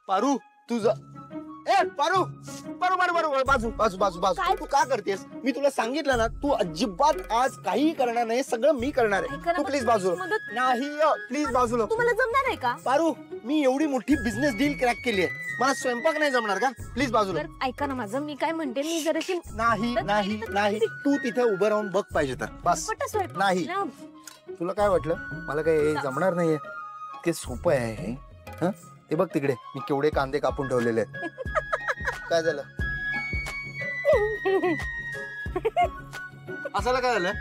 पारू तुझा पारू पारू पारू पारू बाजू बाजू बाजू बाजू तू का करतेस? मी तुला सांगितलं ना, तू अजिबात आज काही करणार नाही, सगळं मी करणार आहे. तू प्लीज बाजूला नाही, प्लीज बाजूला. तुम्हाला जमणार आहे का? पारू, मी एवढी मोठी बिझनेस डील क्रॅक केली आहे, मला स्वयंपाक नाही जमणार का? प्लीज बाजूला. ऐका ना माझं, मी काय म्हणते, मी जराशी नाही नाही नाही, तू तिथे उभं राहून बघ पाहिजे तर बस. नाही, तुला काय वाटलं मला काय जमणार नाहीये? ते सोपं आहे हे. हं? ते बघ तिकडे मी केवढे कांदे कापून ठेवलेले आहेत. काय झालं? असाला काय झालं?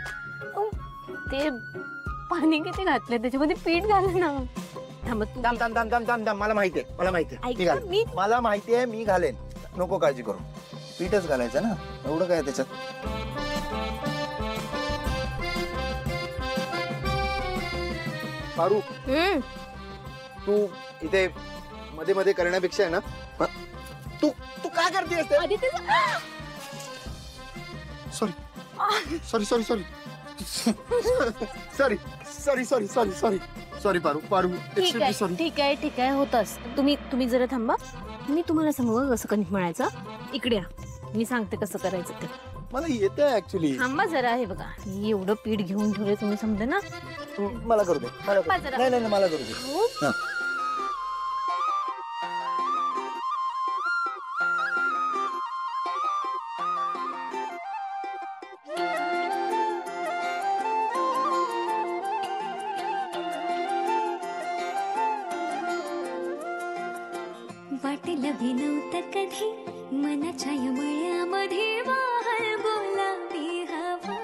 ते पाणी किती घातलंय त्याच्यामध्ये पीठ घाल ना. थांब थांब थांब थांब थांब, मला माहितीये, मला माहितीये, मला माहितीये, मी घालेन, नको काळजी करू. पीठच घालायचं ना, एवढं काय त्याच्यात. पारू, तू इथे मध्ये मध्ये करण्यापेक्षा आहे ना, तू तू काय करतेस? Sorry sorry sorry sorry sorry sorry sorry sorry sorry Paru Paru, ठीक आहे ठीक आहे, होतच. तुम्ही जरा थांबा, मी तुम्हाला सांगू कसं कणिक मळायचं. इकडे या, मी सांगते कसं करायचं ते. मला येतं ऍक्च्युली. थांबा जरा, हे बघा एवढं पीठ घेऊन ठेवले, तुम्ही समजा ना. मला करू दे. नाही नाही मला करू दे. वाटेल भी नव्हतं कधी मनाच्या मळ्यामध्ये वाहल गुलाबी हवा.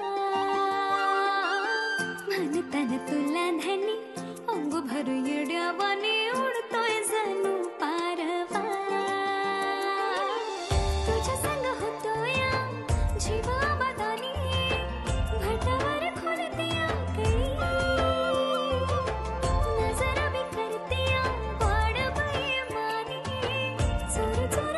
म्हणताना तुला धनी अंग भर येड्यावाने उडतोय जणू पारवा. तुझ्या संग होतोय जीवा बदानी भटावर खुलते कळी. नजर भी करते वाढ बाई मानी. चोर चोर